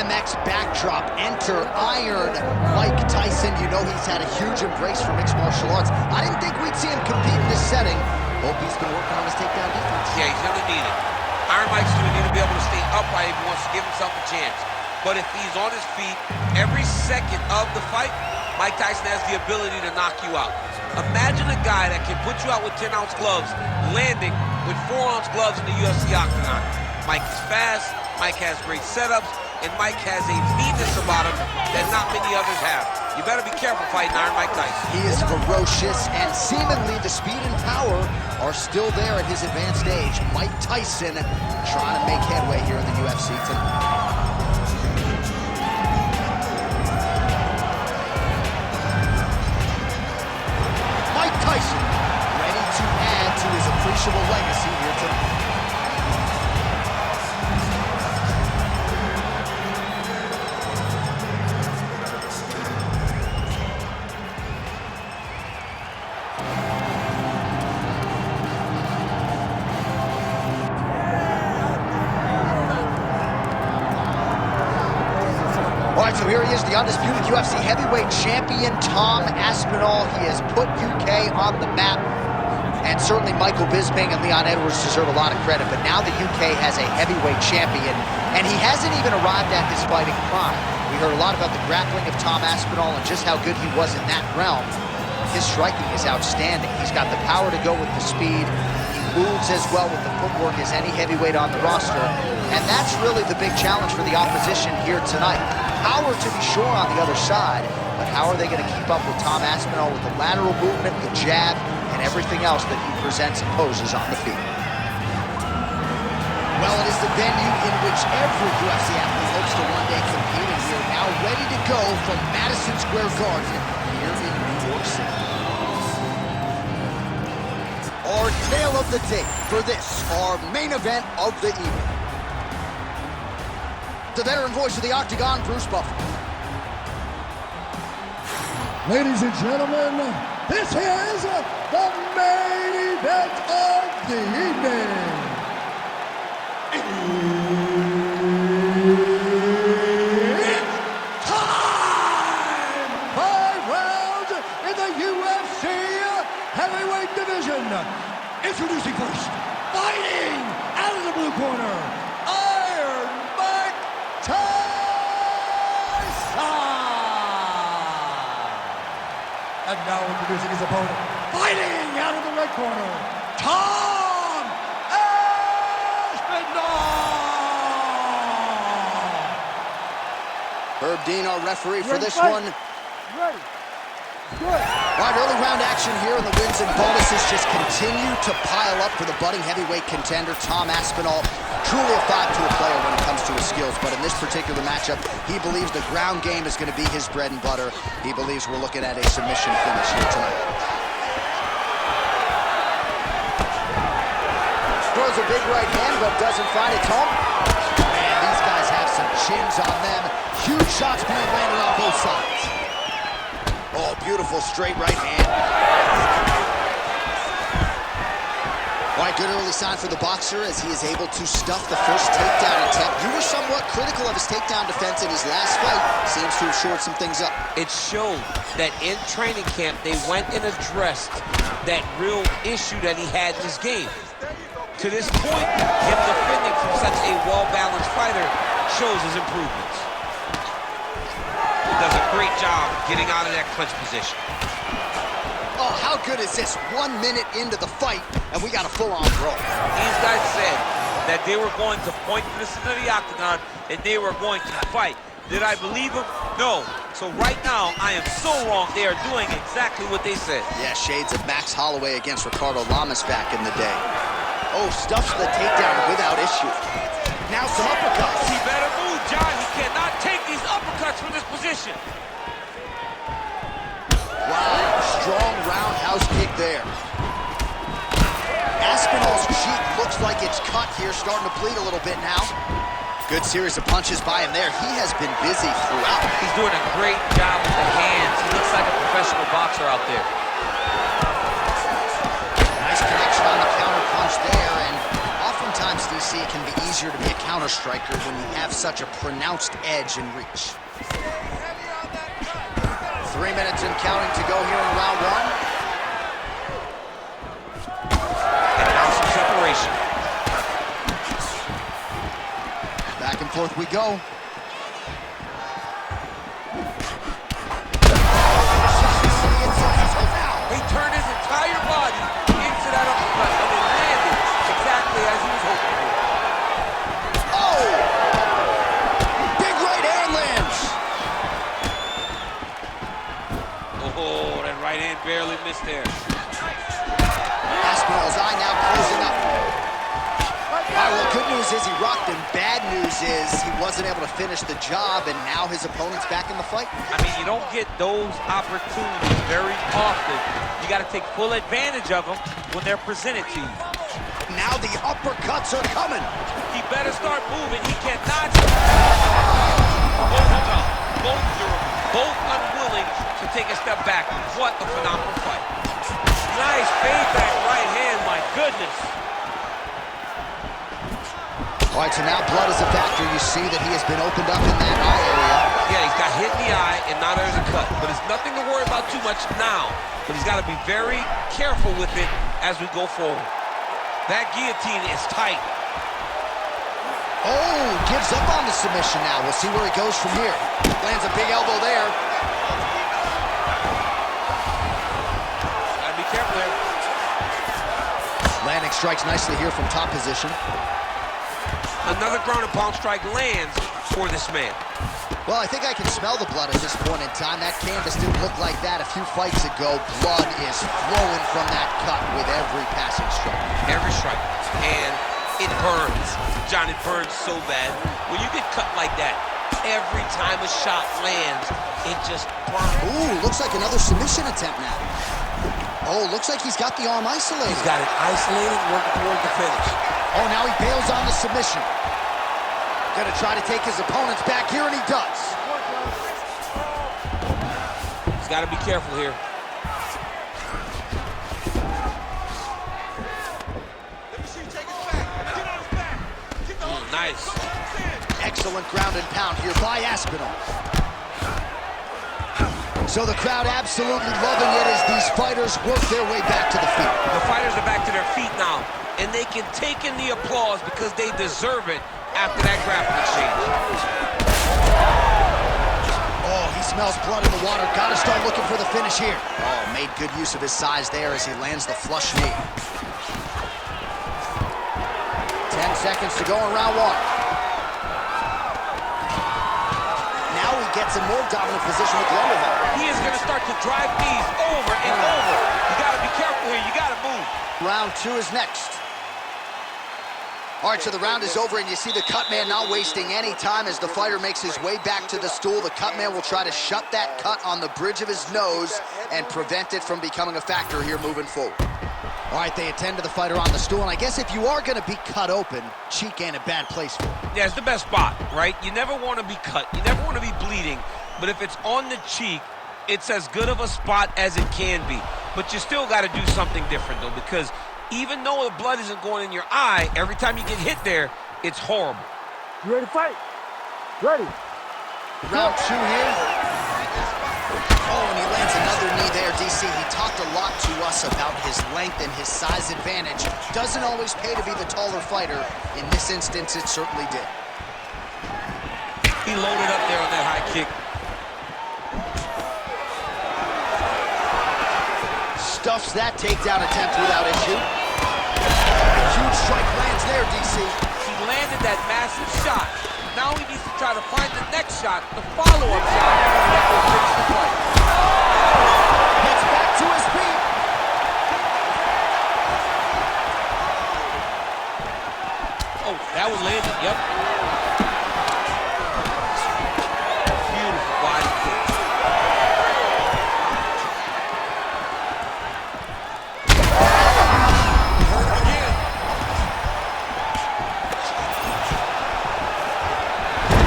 BMX backdrop. Enter Iron Mike Tyson. You know he's had a huge embrace for mixed martial arts. I didn't think we'd see him compete in this setting. Hope he's been working on his takedown defense. Yeah, he's going to need it. Iron Mike's going to need to be able to stay upright if he wants to give himself a chance. But if he's on his feet every second of the fight, Mike Tyson has the ability to knock you out. Imagine a guy that can put you out with 10-ounce gloves, landing with 4-ounce gloves in the UFC octagon. Mike is fast, Mike has great setups, and Mike has a meanness about him that not many others have. You better be careful fighting Iron Mike Tyson. He is ferocious, and seemingly the speed and power are still there at his advanced age. Mike Tyson trying to make headway here in the UFC tonight. Mike Tyson ready to add to his appreciable legacy here tonight. All right, so here he is, the undisputed UFC heavyweight champion, Tom Aspinall. He has put UK on the map, and certainly Michael Bisping and Leon Edwards deserve a lot of credit, but now the UK has a heavyweight champion, and he hasn't even arrived at his fighting prime. We heard a lot about the grappling of Tom Aspinall and just how good he was in that realm. His striking is outstanding. He's got the power to go with the speed. He moves as well with the footwork as any heavyweight on the roster, and that's really the big challenge for the opposition here tonight. Power to be sure on the other side, but how are they going to keep up with Tom Aspinall with the lateral movement, the jab, and everything else that he presents and poses on the feet? Well, it is the venue in which every UFC athlete hopes to one day compete, and we are now ready to go from Madison Square Garden here in New York City. Our tale of the day for this, our main event of the evening. The veteran voice of the Octagon, Bruce Buffer. Ladies and gentlemen, this is the main event of the evening. It's time! 5 rounds in the UFC heavyweight division. Introducing first, fighting out of the blue corner, Iron Mike Tyson! And now introducing his opponent, fighting out of the red corner, Tom Aspinall! Herb Dean, our referee for this Ready, one. Ready. Good. All right, early round action here, and the wins and bonuses just continue to pile up for the budding heavyweight contender, Tom Aspinall. Truly a 5-tool player when it comes to his skills, but in this particular matchup, he believes the ground game is going to be his bread and butter. He believes we're looking at a submission finish here tonight. Throws a big right hand, but doesn't find its home. Man, these guys have some chins on them. Huge shots being landed on both sides. Oh, beautiful straight right hand. All right, good early sign for the boxer as he is able to stuff the first takedown attempt. You were somewhat critical of his takedown defense in his last fight. Seems to have shored some things up. It showed that in training camp, they went and addressed that real issue that he had in his game. To this point, him defending from such a well-balanced fighter shows his improvements. He does a great job getting out of that clinch position. Oh, how good is this? 1 minute into the fight, and we got a full-on brawl. These guys said that they were going to point this into the octagon, and they were going to fight. Did I believe them? No. So right now, I am so wrong. They are doing exactly what they said. Yeah, shades of Max Holloway against Ricardo Lamas back in the day. Oh, stuffs the takedown without issue. Now some uppercuts. He better move, John. He cannot take these uppercuts from this position. Wow, strong roundhouse kick there. Aspinall's cheek looks like it's cut here, starting to bleed a little bit now. Good series of punches by him there. He has been busy throughout. He's doing a great job with the hands. He looks like a professional boxer out there. Nice connection on the counter punch there, and oftentimes, DC, can be easier to be a counter striker when you have such a pronounced edge and reach. 3 minutes and counting to go here in round one. And now some separation. Back and forth we go. He turned his entire body into that uppercut and it landed exactly as he was hoping for. Oh! Big right hand lands. Oh, that right hand barely missed there. Aspinall's eye now closing up. All right, well, good news is he rocked him. Bad news is he wasn't able to finish the job, and now his opponent's back in the fight. I mean, you don't get those opportunities very often. You got to take full advantage of them when they're presented to you. Now the uppercuts are coming. He better start moving. He cannot. Both are tough. Both durable. Both unwilling to take a step back. What a phenomenal fight. Nice fade back right hand. My goodness. All right, so now blood is a factor. You see that he has been opened up in that eye area. Yeah, he's got hit in the eye, and now there's a cut. But it's nothing to worry about too much now. But he's got to be very careful with it as we go forward. That guillotine is tight. Oh, gives up on the submission now. We'll see where he goes from here. Lands a big elbow there. Gotta be careful there. Landing strikes nicely here from top position. Another ground and pound strike lands for this man. Well, I think I can smell the blood at this point in time. That canvas didn't look like that a few fights ago. Blood is flowing from that cut with every passing strike. Every strike. And it burns. John, it burns so bad. When you get cut like that, every time a shot lands, it just burns. Ooh, looks like another submission attempt now. Oh, looks like he's got the arm isolated. He's got it isolated, working toward the finish. Oh, now he bails on the submission. Gonna try to take his opponents back here, and he does. He's got to be careful here. Nice. Excellent ground and pound here by Aspinall. So the crowd absolutely loving it as these fighters work their way back to the feet. The fighters are back to their feet now, and they can take in the applause because they deserve it after that grappling exchange. Oh, he smells blood in the water. Gotta start looking for the finish here. Oh, made good use of his size there as he lands the flush knee. 10 seconds to go in round one. Now he gets a more dominant position with the underhook. He is going to start to drive these over and over. You got to be careful here. You got to move. Round two is next. All right, so the round is over, and you see the cut man not wasting any time as the fighter makes his way back to the stool. The cut man will try to shut that cut on the bridge of his nose and prevent it from becoming a factor here moving forward. All right, they attend to the fighter on the stool, and I guess if you are going to be cut open, cheek ain't a bad place for it. Yeah, it's the best spot, right? You never want to be cut. You never want to be bleeding. But if it's on the cheek, it's as good of a spot as it can be. But you still got to do something different, though, because even though the blood isn't going in your eye, every time you get hit there, it's horrible. You ready to fight? Ready. Round two here. Oh, and he lands another knee there, DC. He talked a lot to us about his length and his size advantage. Doesn't always pay to be the taller fighter. In this instance, it certainly did. He loaded up there on that high kick. Stuffs that takedown attempt without issue. A huge strike lands there, DC. He landed that massive shot. Now he needs to try to find the next shot, the follow-up shot that will finish the fight. Gets back to his feet. Oh, that was landed, yep. Beautiful body kick. Again.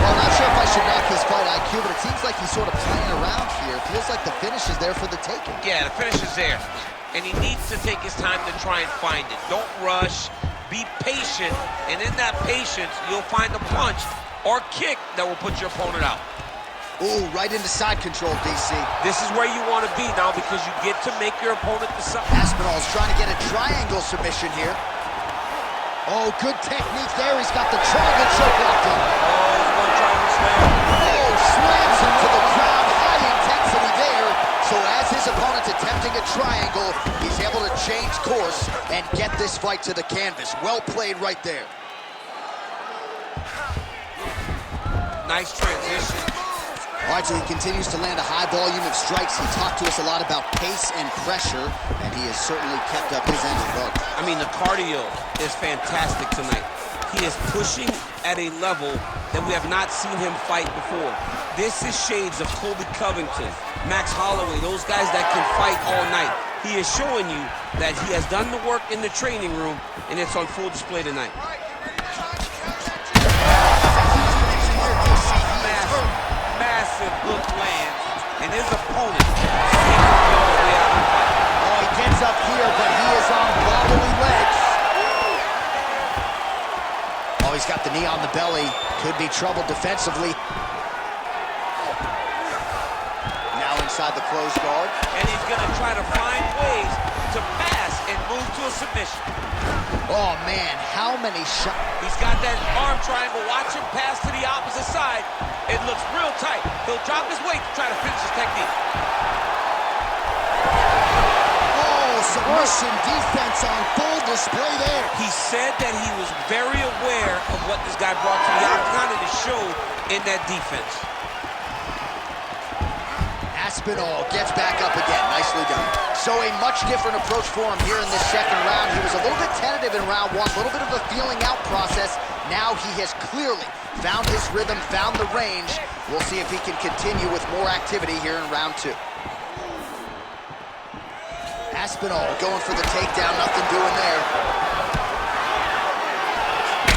Well, I'm not sure if I should knock his fight IQ, but it seems like he's sort of playing around here. It feels like the finish is there for the taking. Yeah, the finish is there. And he needs to take his time to try and find it. Don't rush. Be patient, and in that patience, you'll find a punch or kick that will put your opponent out. Ooh, right into side control, DC. This is where you want to be now because you get to make your opponent decide. Aspinall is trying to get a triangle submission here. Oh, good technique there. He's got the triangle choke locked in. Oh, he's going to try to slam. Oh, slams him to the ground. High intensity there. So as his opponent's attempting a triangle, he's able to change course and get this fight to the canvas. Well played right there. Nice transition. All right, so he continues to land a high volume of strikes. He talked to us a lot about pace and pressure, and he has certainly kept up his end of the boat. I mean, the cardio is fantastic tonight. He is pushing at a level that we have not seen him fight before. This is shades of Colby Covington, Max Holloway, those guys that can fight all night. He is showing you that he has done the work in the training room, and it's on full display tonight. Massive hook lands, and his opponent seems to be on the way out of the fight. Oh, he gets up here, but he is on wobbly legs. Oh, he's got the knee on the belly. Could be trouble defensively. Now inside the closed guard. And he's going to try to find ways to pass and move to a submission. Oh, man, how many shots? He's got that arm triangle. Watch him pass to the opposite side. It looks real tight. He'll drop his weight to try to finish his technique. Oh, submission defense on full display there. He said that he was very aware of what this guy brought to the octagon, and it showed in that defense. Aspinall gets back up again. Nicely done. So a much different approach for him here in this second round. He was a little bit tentative in round one, a little bit of a feeling out process. Now he has clearly found his rhythm, found the range. We'll see if he can continue with more activity here in round two. Aspinall going for the takedown, nothing doing there.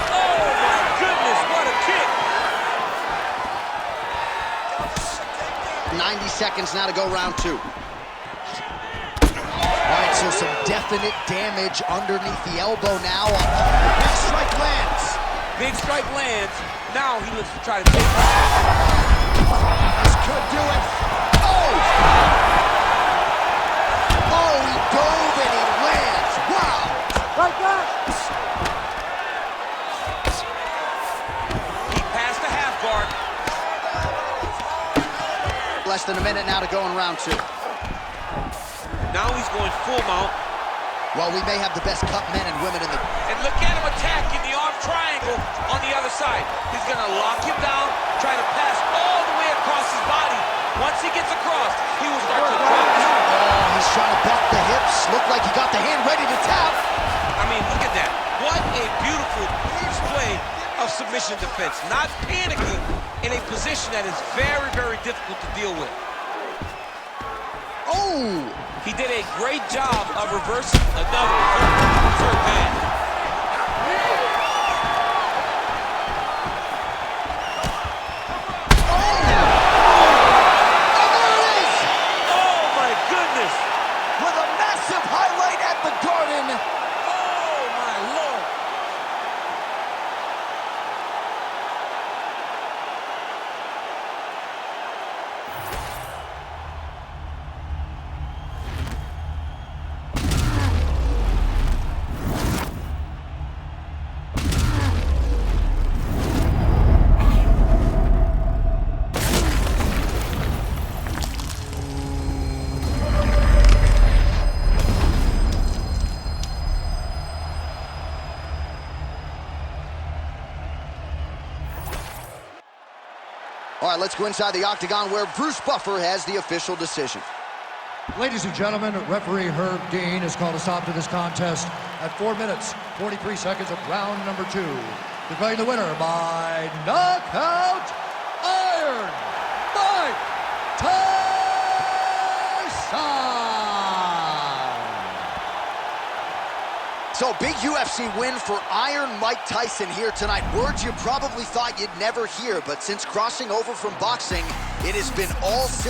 Oh my goodness, what a kick! 90 seconds now to go round two. All right, so some definite damage underneath the elbow now. Big strike lands. Big strike lands. Now he looks to try to take it. This could do it. Oh! Oh, he dove and he lands. Wow! Like that. He passed the half guard. Less than a minute now to go in round two. Now he's going full mount. Well, we may have the best cut men and women in the... And look at him attacking the arm triangle on the other side. He's going to lock him down, try to pass all the way across his body. Once he gets across, he will start to drop. Oh, he's trying to buck the hips. Looked like he got the hand ready to tap. I mean, look at that. What a beautiful display of submission defense. Not panicking in a position that is very, very difficult to deal with. Oh! He did a great job of reversing another third man. All right, let's go inside the octagon where Bruce Buffer has the official decision. Ladies and gentlemen, referee Herb Dean has called a stop to this contest at 4 minutes, 43 seconds of round number 2. Declaring the winner by knockout, Iron Mike Tyson! So, big UFC win for Iron Mike Tyson here tonight. Words you probably thought you'd never hear, but since crossing over from boxing, it has been all systems.